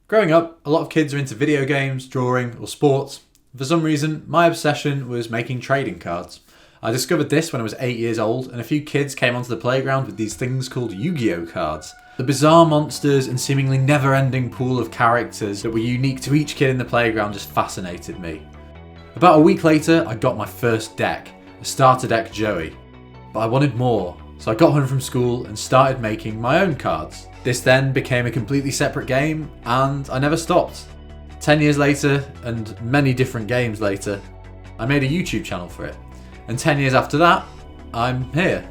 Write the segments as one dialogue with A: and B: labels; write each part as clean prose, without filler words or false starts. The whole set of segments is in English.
A: Growing up, a lot of kids are into video games, drawing, or sports. For some reason, my obsession was making trading cards. I discovered this when I was 8 years old, and a few kids came onto the playground with these things called Yu-Gi-Oh cards. The bizarre monsters and seemingly never-ending pool of characters that were unique to each kid in the playground just fascinated me. About a week later, I got my first deck, a starter deck Joey. But I wanted more, so I got home from school and started making my own cards. This then became a completely separate game, and I never stopped. 10 years later, and many different games later, I made a YouTube channel for it. And 10 years after that, I'm here.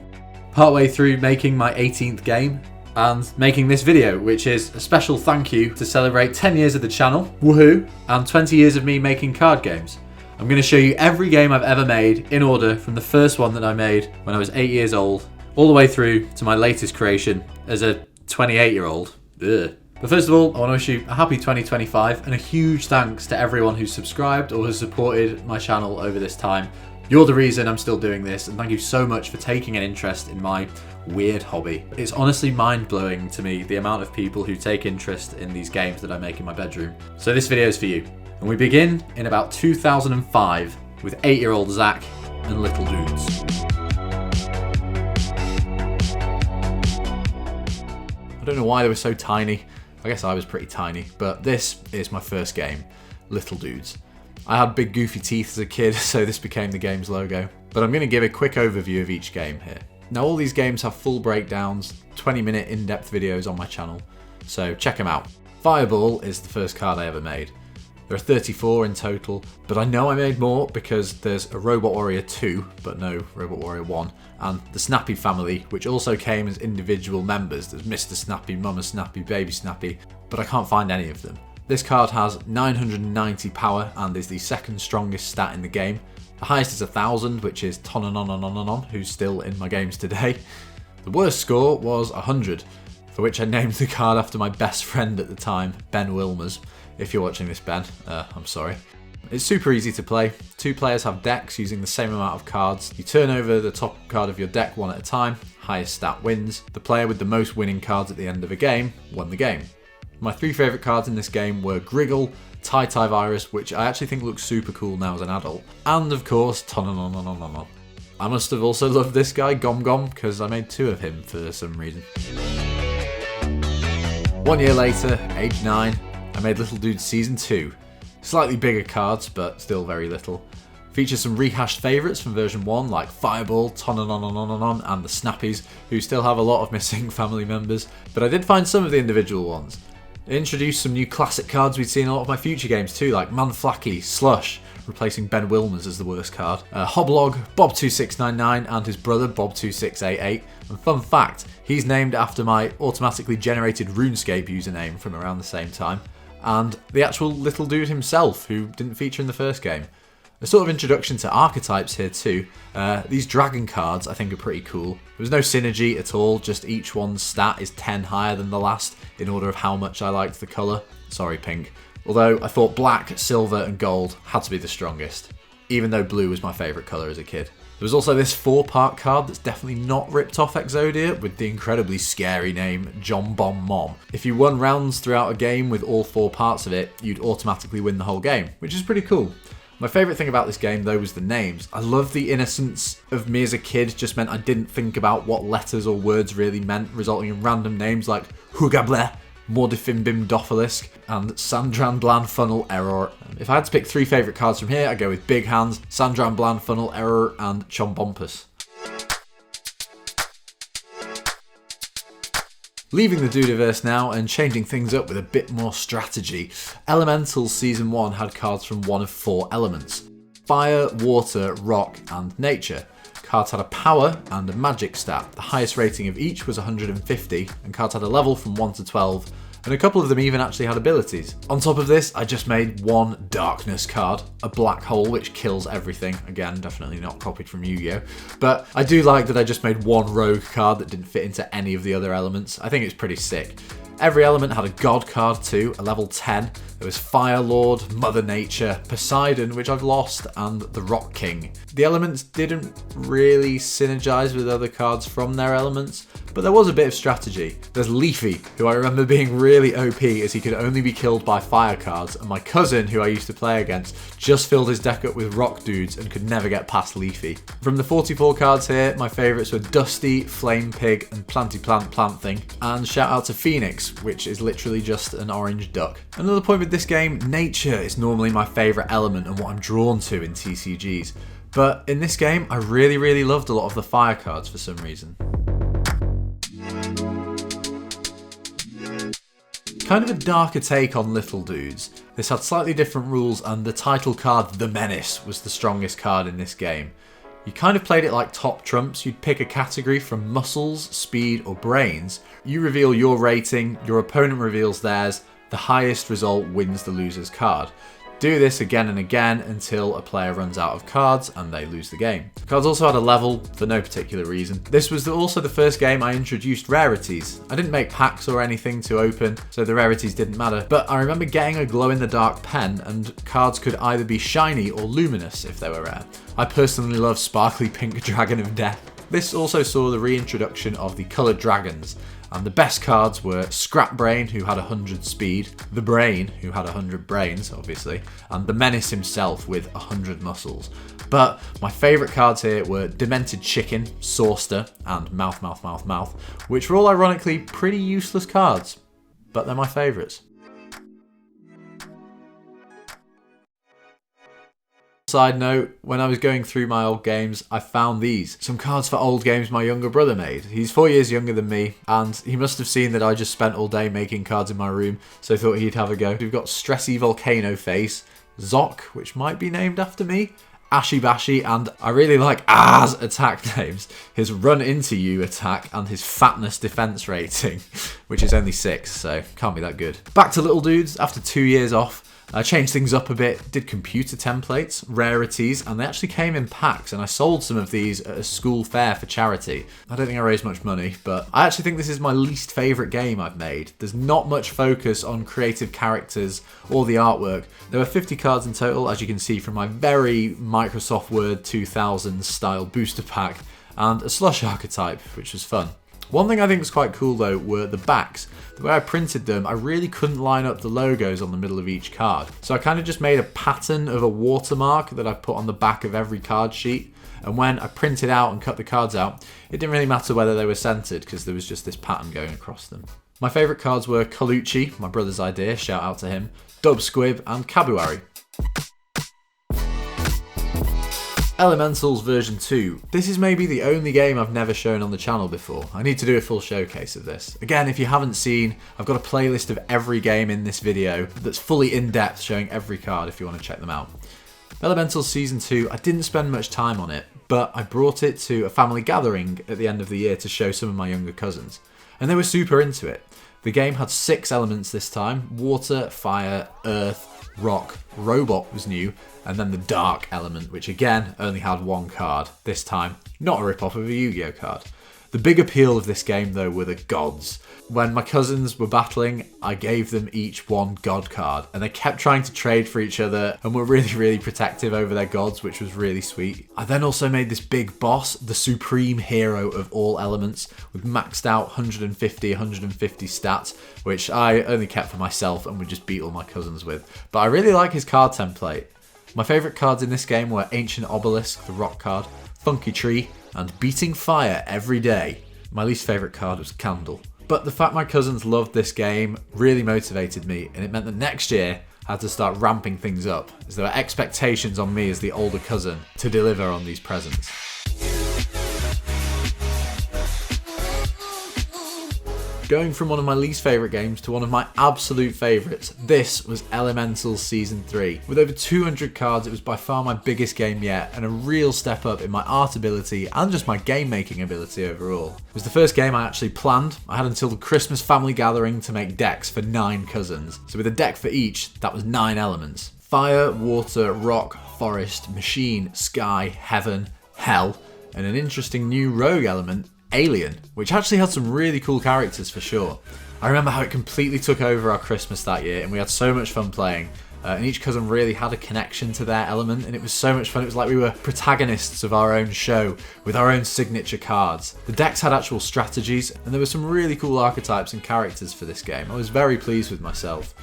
A: Partway through making my 18th game, and making this video, which is a special thank you to celebrate 10 years of the channel, WOOO, and 20 years of me making card games. I'm going to show you every game I've ever made in order from the first one that I made when I was 8 years old, all the way through to my latest creation as a 28-year-old. Ugh. But first of all, I want to wish you a happy 2025 and a huge thanks to everyone who's subscribed or has supported my channel over this time. You're the reason I'm still doing this, and thank you so much for taking an interest in my weird hobby. It's honestly mind-blowing to me the amount of people who take interest in these games that I make in my bedroom. So this video is for you. And we begin in about 2005 with 8-year-old Zach and Little Doods. I don't know why they were so tiny. I guess I was pretty tiny, but this is my first game, Little Doods. I had big goofy teeth as a kid, so this became the game's logo. But I'm going to give a quick overview of each game here. Now all these games have full breakdowns, 20-minute in-depth videos on my channel, so check them out. Fireball is the first card I ever made. There are 34 in total, but I know I made more because there's a Robot Warrior 2, but no Robot Warrior 1, and the Snappy family, which also came as individual members. There's Mr. Snappy, Mama Snappy, Baby Snappy, but I can't find any of them. This card has 990 power and is the second strongest stat in the game. The highest is 1000, which is Tonononononon, who's still in my games today. The worst score was 100, for which I named the card after my best friend at the time, Ben Wilmers. If you're watching this, Ben, I'm sorry. It's super easy to play. Two players have decks using the same amount of cards. You turn over the top card of your deck one at a time. Highest stat wins. The player with the most winning cards at the end of a game won the game. My three favourite cards in this game were Griggle, Tai Virus, which I actually think looks super cool now as an adult, and of course, Tonononononon. I must have also loved this guy, Gom Gom, because I made two of him for some reason. 1 year later, age 9, I made Little Doods Season 2. Slightly bigger cards, but still very little. Features some rehashed favourites from version 1 like Fireball, Tonononononon, and the Snappies, who still have a lot of missing family members, but I did find some of the individual ones. It introduced some new classic cards we'd seen in a lot of my future games too, like Manflacky, Slush, replacing Ben Wilmers as the worst card, Hoblog, Bob2699 and his brother Bob2688, and fun fact, he's named after my automatically generated RuneScape username from around the same time, and the actual Little Dude himself, who didn't feature in the first game. A sort of introduction to archetypes here too. These dragon cards I think are pretty cool. There was no synergy at all, just each one's stat is 10 higher than the last in order of how much I liked the colour. Sorry, pink. Although I thought black, silver and gold had to be the strongest, even though blue was my favourite colour as a kid. There was also this 4-part card that's definitely not ripped off Exodia with the incredibly scary name John Bomb Mom. If you won rounds throughout a game with all 4 parts of it, you'd automatically win the whole game, which is pretty cool. My favourite thing about this game though was the names. I love the innocence of me as a kid, just meant I didn't think about what letters or words really meant, resulting in random names like Hugableh, Mordifimbim Dophilisk, and Sandran Bland Funnel Error. If I had to pick 3 favourite cards from here, I'd go with Big Hands, Sandran Bland Funnel Error, and Chombompus. Leaving the Dudiverse now and changing things up with a bit more strategy. Elementals Season 1 had cards from one of 4 elements: Fire, Water, Rock, and Nature. Cards had a power and a magic stat. The highest rating of each was 150, and cards had a level from 1 to 12, and a couple of them even actually had abilities. On top of this, I just made one darkness card, a black hole which kills everything. Again, definitely not copied from Yu-Gi-Oh! But I do like that I just made one rogue card that didn't fit into any of the other elements. I think it's pretty sick. Every element had a god card too, a level 10. There was Fire Lord, Mother Nature, Poseidon, which I've lost, and the Rock King. The elements didn't really synergize with other cards from their elements, but there was a bit of strategy. There's Leafy, who I remember being really OP as he could only be killed by fire cards, and my cousin, who I used to play against, just filled his deck up with rock dudes and could never get past Leafy. From the 44 cards here, my favourites were Dusty, Flame Pig, and Planty Plant Thing. And shout out to Phoenix, which is literally just an orange duck. Another point with this game, nature is normally my favourite element and what I'm drawn to in TCGs. But in this game, I really loved a lot of the fire cards for some reason. Kind of a darker take on Little Dudes. This had slightly different rules, and the title card, the Menace, was the strongest card in this game. You kind of played it like top trumps. You'd pick a category from muscles, speed, or brains. You reveal your rating, your opponent reveals theirs, the highest result wins the loser's card. Do this again and again until a player runs out of cards and they lose the game. Cards also had a level for no particular reason. This was also the first game I introduced rarities. I didn't make packs or anything to open, so the rarities didn't matter, but I remember getting a glow-in-the-dark pen, and cards could either be shiny or luminous if they were rare. I personally love Sparkly Pink Dragon of Death. This also saw the reintroduction of the coloured dragons, and the best cards were Scrap Brain, who had 100 speed, the Brain, who had 100 brains, obviously, and the Menace himself with 100 muscles. But my favourite cards here were Demented Chicken, Sawster, and Mouth, which were all ironically pretty useless cards, but they're my favourites. Side note, when I was going through my old games, I found these. Some cards for old games my younger brother made. He's 4 years younger than me, and he must have seen that I just spent all day making cards in my room, so thought he'd have a go. We've got Stressy Volcano Face, Zoc, which might be named after me, Ashy Bashy, and I really like Ah's attack names. His Run Into You attack and his Fatness defense rating, which is only 6, so can't be that good. Back to Little Dudes after 2 years off. I changed things up a bit, did computer templates, rarities, and they actually came in packs, and I sold some of these at a school fair for charity. I don't think I raised much money, but I actually think this is my least favourite game I've made. There's not much focus on creative characters or the artwork. There were 50 cards in total, as you can see from my very Microsoft Word 2000 style booster pack, and a slush archetype, which was fun. One thing I think was quite cool though were the backs. The way I printed them, I really couldn't line up the logos on the middle of each card. So I kind of just made a pattern of a watermark that I put on the back of every card sheet. And when I printed out and cut the cards out, it didn't really matter whether they were centered because there was just this pattern going across them. My favourite cards were Colucci, my brother's idea, shout out to him, Dub Squib, and Kabuari. Elementals version 2. This is maybe the only game I've never shown on the channel before. I need to do a full showcase of this. Again, if you haven't seen, I've got a playlist of every game in this video that's fully in-depth showing every card if you want to check them out. Elementals Season 2, I didn't spend much time on it, but I brought it to a family gathering at the end of the year to show some of my younger cousins. And they were super into it. The game had 6 elements this time: water, fire, earth, rock, robot was new, and then the dark element, which again only had 1 card. This time, not a rip-off of a Yu-Gi-Oh card. The big appeal of this game though were the gods. When my cousins were battling, I gave them each 1 god card, and they kept trying to trade for each other and were really protective over their gods, which was really sweet. I then also made this big boss, the supreme hero of all elements, with maxed out 150 stats, which I only kept for myself and would just beat all my cousins with. But I really like his card template. My favourite cards in this game were Ancient Obelisk, the rock card, Funky Tree, and Beating Fire Every Day. My least favourite card was Candle. But the fact my cousins loved this game really motivated me, and it meant that next year I had to start ramping things up, as there were expectations on me as the older cousin to deliver on these presents. Going from one of my least favourite games to one of my absolute favourites, this was Elementals Season 3. With over 200 cards, it was by far my biggest game yet, and a real step up in my art ability and just my game making ability overall. It was the first game I actually planned. I had until the Christmas family gathering to make decks for 9 cousins. So with a deck for each, that was 9 elements. Fire, water, rock, forest, machine, sky, heaven, hell, and an interesting new rogue element, Alien, which actually had some really cool characters for sure. I remember how it completely took over our Christmas that year, and we had so much fun playing. And each cousin really had a connection to their element, and it was so much fun. It was like we were protagonists of our own show with our own signature cards. The decks had actual strategies, and there were some really cool archetypes and characters for this game. I was very pleased with myself.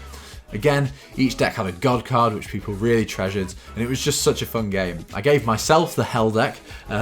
A: Again, each deck had a god card which people really treasured, and it was just such a fun game. I gave myself the Hell deck,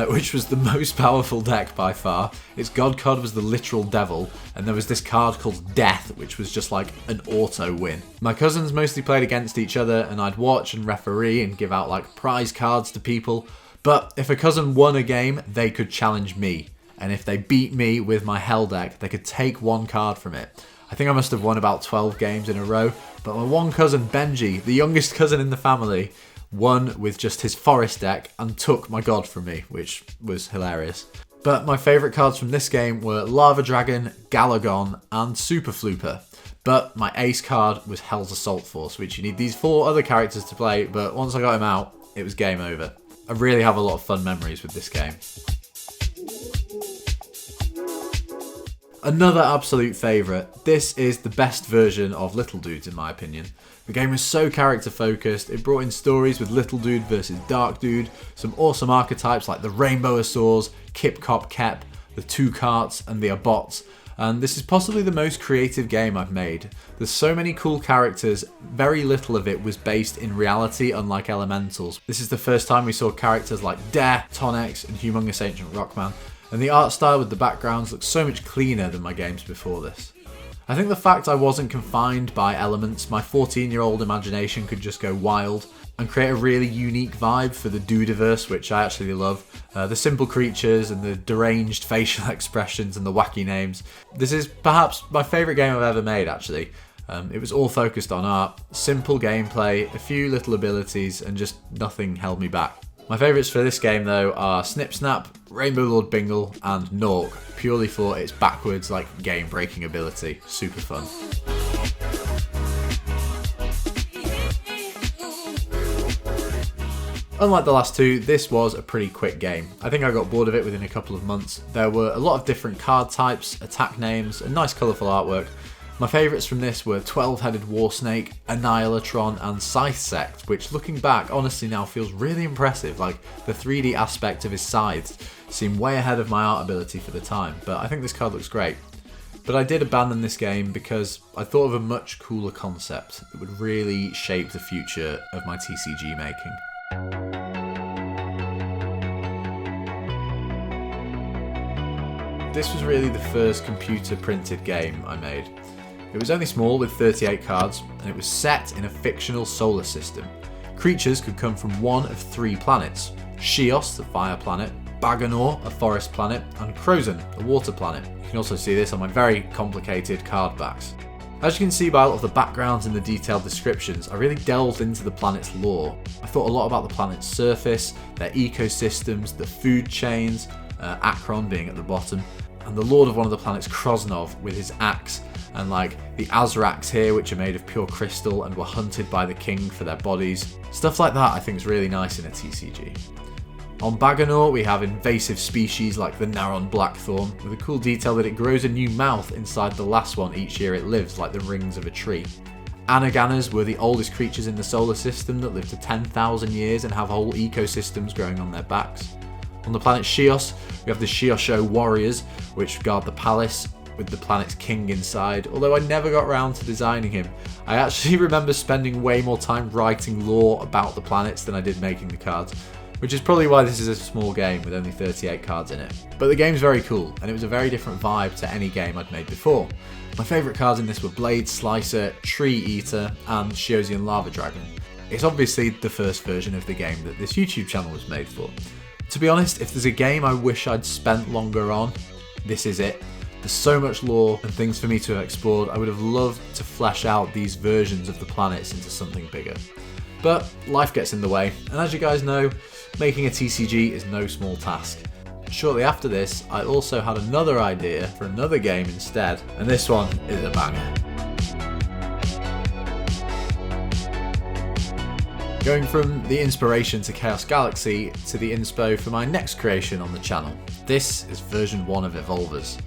A: which was the most powerful deck by far. Its god card was the literal devil, and there was this card called Death, which was just like an auto win. My cousins mostly played against each other, and I'd watch and referee and give out like prize cards to people. But if a cousin won a game, they could challenge me, and if they beat me with my Hell deck, they could take one card from it. I think I must have won about 12 games in a row, but my one cousin, Benji, the youngest cousin in the family, won with just his forest deck and took my god from me, which was hilarious. But my favourite cards from this game were Lava Dragon, Galagon and Super Flooper. But my ace card was Hell's Assault Force, which you need these 4 other characters to play, but once I got him out, it was game over. I really have a lot of fun memories with this game. Another absolute favourite. This is the best version of Little Doods in my opinion. The game was so character focused, it brought in stories with Little Dude versus Dark Dude, some awesome archetypes like the Rainbow Asaurs, Kip Cop Kep, the Two Carts and the Abots, and this is possibly the most creative game I've made. There's so many cool characters, very little of it was based in reality unlike Elementals. This is the first time we saw characters like Dare, Tonex and Humongous Ancient Rockman. And the art style with the backgrounds looks so much cleaner than my games before this. I think the fact I wasn't confined by elements, my 14-year-old imagination could just go wild and create a really unique vibe for the Doodiverse, which I actually love. The simple creatures and the deranged facial expressions and the wacky names. This is perhaps my favourite game I've ever made actually. It was all focused on art, simple gameplay, a few little abilities and just nothing held me back. My favourites for this game though are Snip Snap, Rainbow Lord Bingle and Nork, purely for its backwards like game breaking ability. Super fun. Unlike the last two, this was a pretty quick game. I think I got bored of it within a couple of months. There were a lot of different card types, attack names and nice colourful artwork. My favourites from this were 12-headed War Snake, Annihilatron and Scythe Sect, which looking back honestly now feels really impressive, like the 3D aspect of his scythes seemed way ahead of my art ability for the time, but I think this card looks great. But I did abandon this game because I thought of a much cooler concept that would really shape the future of my TCG making. This was really the first computer printed game I made. It was only small with 38 cards, and it was set in a fictional solar system. Creatures could come from one of 3 planets: CHAOS, the fire planet, Baganor, a forest planet, and Crozon, a water planet. You can also see this on my very complicated card backs. As you can see by a lot of the backgrounds and the detailed descriptions, I really delved into the planet's lore. I thought a lot about the planet's surface, their ecosystems, the food chains, Akron being at the bottom, and the lord of one of the planets, Krosnov, with his axe, and like the Azracs here, which are made of pure crystal and were hunted by the king for their bodies. Stuff like that I think is really nice in a TCG. On Baganor we have invasive species like the Naron Blackthorn, with a cool detail that it grows a new mouth inside the last one each year it lives, like the rings of a tree. Anaganas were the oldest creatures in the solar system that live to 10,000 years and have whole ecosystems growing on their backs. On the planet CHAOS, we have the Shiosho warriors, which guard the palace, with the planet's king inside, although I never got around to designing him. I actually remember spending way more time writing lore about the planets than I did making the cards, which is probably why this is a small game with only 38 cards in it. But the game's very cool, and it was a very different vibe to any game I'd made before. My favourite cards in this were Blade Slicer, Tree Eater, and Shiosian Lava Dragon. It's obviously the first version of the game that this YouTube channel was made for. To be honest, if there's a game I wish I'd spent longer on, this is it. There's so much lore and things for me to have explored. I would have loved to flesh out these versions of the planets into something bigger. But life gets in the way, and as you guys know, making a TCG is no small task. Shortly after this, I also had another idea for another game instead, and this one is a banger. Going from the inspiration to Chaos Galaxy to the inspo for my next creation on the channel. This is version 1 of Evolvers.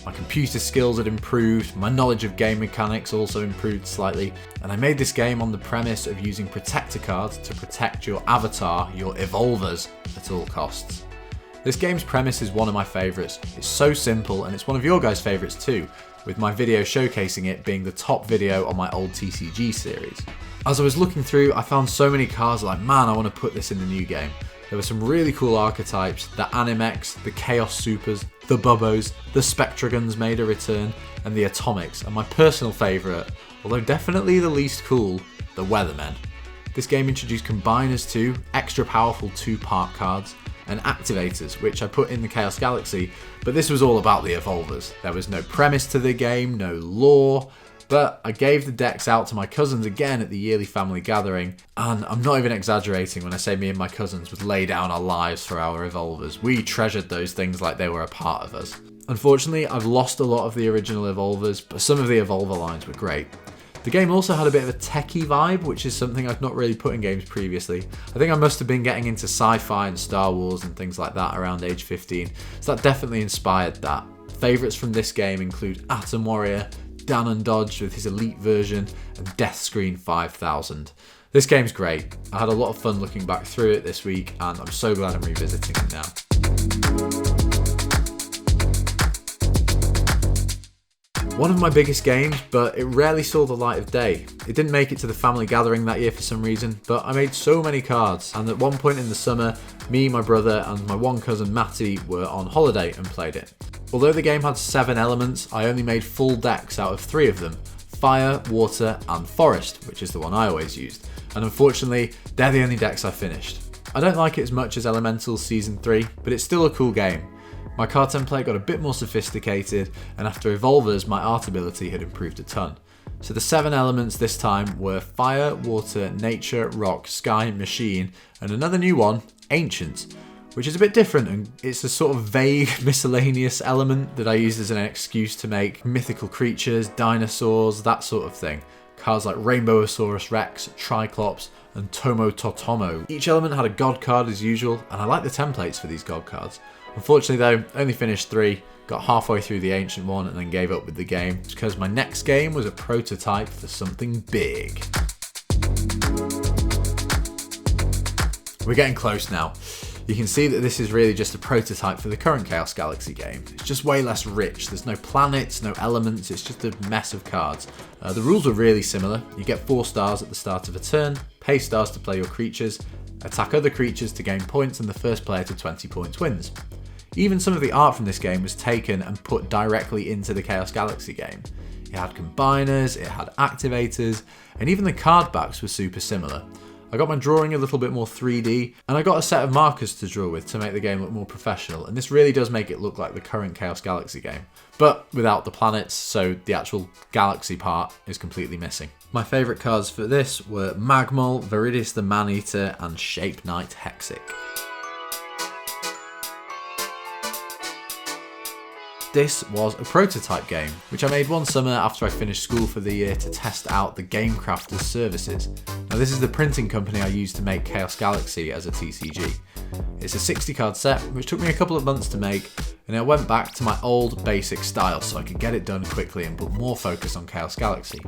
A: My computer skills had improved, my knowledge of game mechanics also improved slightly, and I made this game on the premise of using protector cards to protect your avatar, your evolvers, at all costs. This game's premise is one of my favourites. It's so simple, and it's one of your guys' favourites too, with my video showcasing it being the top video on my old TCG series. As I was looking through, I found so many cards like, man, I want to put this in the new game. There were some really cool archetypes, the Animex, the Chaos Supers, the Bubbos, the Spectragons made a return, and the Atomics, and my personal favourite, although definitely the least cool, the Weathermen. This game introduced Combiners too, extra powerful 2-part cards, and Activators, which I put in the Chaos Galaxy, but this was all about the Evolvers. There was no premise to the game, no lore, but I gave the decks out to my cousins again at the yearly family gathering, and I'm not even exaggerating when I say me and my cousins would lay down our lives for our Evolvers. We treasured those things like they were a part of us. Unfortunately, I've lost a lot of the original Evolvers, but some of the Evolver lines were great. The game also had a bit of a techie vibe, which is something I've not really put in games previously. I think I must have been getting into sci-fi and Star Wars and things like that around age 15, so that definitely inspired that. Favourites from this game include Atom Warrior, Dan and Dodge with his Elite version, and Death Screen 5000. This game's great. I had a lot of fun looking back through it this week, and I'm so glad I'm revisiting it now. One of my biggest games, but it rarely saw the light of day. It didn't make it to the family gathering that year for some reason, but I made so many cards, and at one point in the summer, me, my brother, and my one cousin Matty were on holiday and played it. Although the game had 7 elements, I only made full decks out of 3 of them: Fire, Water, and Forest, which is the one I always used, and unfortunately, they're the only decks I finished. I don't like it as much as Elementals Season 3, but it's still a cool game. My card template got a bit more sophisticated, and after Evolvers, my art ability had improved a ton. So the 7 elements this time were Fire, Water, Nature, Rock, Sky, Machine, and another new one, Ancient, which is a bit different, and it's a sort of vague miscellaneous element that I used as an excuse to make mythical creatures, dinosaurs, that sort of thing. Cards like Rainbowosaurus Rex, Triclops, and Tomo Totomo. Each element had a god card as usual, and I like the templates for these god cards. Unfortunately though, only finished 3, got halfway through the Ancient one and then gave up with the game, because my next game was a prototype for something big. We're getting close now. You can see that this is really just a prototype for the current Chaos Galaxy game. It's just way less rich. There's no planets, no elements, it's just a mess of cards. The rules are really similar. You get 4 stars at the start of a turn, pay stars to play your creatures, attack other creatures to gain points, and the first player to 20 points wins. Even some of the art from this game was taken and put directly into the Chaos Galaxy game. It had combiners, it had activators, and even the card backs were super similar. I got my drawing a little bit more 3D, and I got a set of markers to draw with to make the game look more professional, and this really does make it look like the current Chaos Galaxy game, but without the planets, so the actual galaxy part is completely missing. My favourite cards for this were Magmol, Viridis the Maneater, and Shape Knight Hexic. This was a prototype game, which I made one summer after I finished school for the year to test out the Game Crafters services. Now this is the printing company I used to make Chaos Galaxy as a TCG. It's a 60 card set, which took me a couple of months to make, and I went back to my old basic style so I could get it done quickly and put more focus on Chaos Galaxy.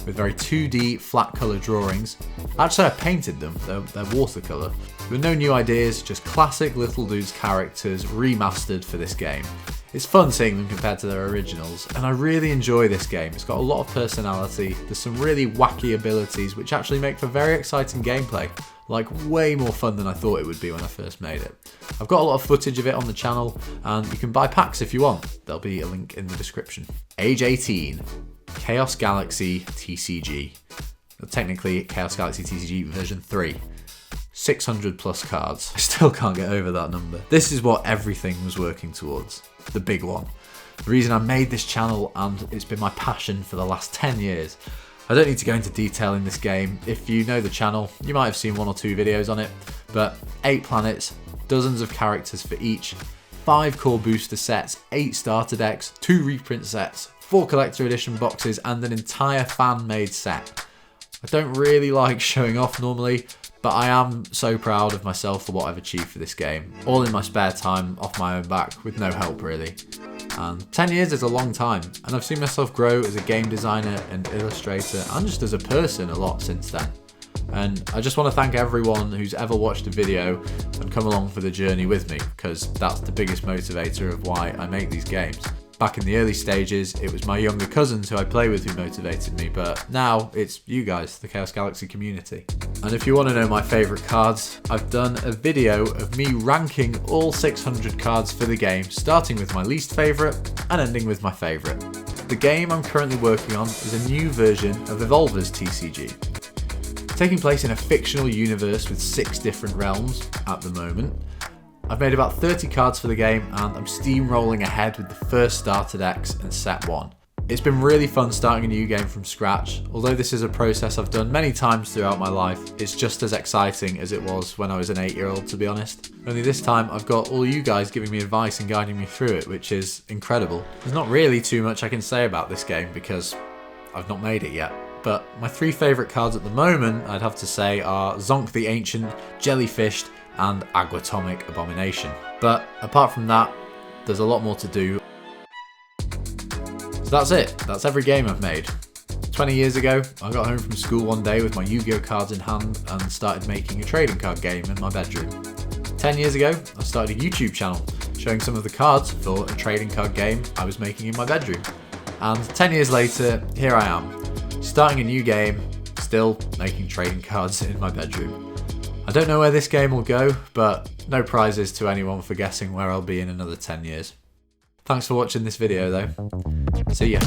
A: With very 2D flat colour drawings. Actually I painted them, they're watercolour. With no new ideas, just classic Little Dudes characters remastered for this game. It's fun seeing them compared to their originals, and I really enjoy this game. It's got a lot of personality, there's some really wacky abilities which actually make for very exciting gameplay, like way more fun than I thought it would be when I first made it. I've got a lot of footage of it on the channel, and you can buy packs if you want. There'll be a link in the description. Age 18, Chaos Galaxy TCG. Technically Chaos Galaxy TCG version 3. 600 plus cards. I still can't get over that number. This is what everything was working towards. The big one. The reason I made this channel, and it's been my passion for the last 10 years. I don't need to go into detail in this game. If you know the channel, you might have seen 1 or 2 videos on it, but 8 planets, dozens of characters for each, 5 core booster sets, 8 starter decks, 2 reprint sets, 4 collector edition boxes, and an entire fan-made set. I don't really like showing off normally, but I am so proud of myself for what I've achieved for this game. All in my spare time, off my own back, with no help really. And 10 years is a long time, and I've seen myself grow as a game designer and illustrator and just as a person a lot since then. And I just want to thank everyone who's ever watched a video and come along for the journey with me, because that's the biggest motivator of why I make these games. Back in the early stages, it was my younger cousins who I play with who motivated me, but now it's you guys, the Chaos Galaxy community. And if you want to know my favourite cards, I've done a video of me ranking all 600 cards for the game, starting with my least favourite and ending with my favourite. The game I'm currently working on is a new version of Evolver's TCG. Taking place in a fictional universe with 6 different realms at the moment. I've made about 30 cards for the game and I'm steamrolling ahead with the first starter decks and set 1. It's been really fun starting a new game from scratch. Although this is a process I've done many times throughout my life, it's just as exciting as it was when I was an 8-year-old, to be honest. Only this time I've got all you guys giving me advice and guiding me through it, which is incredible. There's not really too much I can say about this game because I've not made it yet. But my 3 favourite cards at the moment, I'd have to say, are Zonk the Ancient, Jellyfished, and Aguatomic Abomination. But apart from that, there's a lot more to do. So that's it. That's every game I've made. 20 years ago, I got home from school one day with my Yu-Gi-Oh cards in hand and started making a trading card game in my bedroom. 10 years ago, I started a YouTube channel showing some of the cards for a trading card game I was making in my bedroom. And 10 years later, here I am, starting a new game, still making trading cards in my bedroom. I don't know where this game will go, but no prizes to anyone for guessing where I'll be in another 10 years. Thanks for watching this video though. See ya.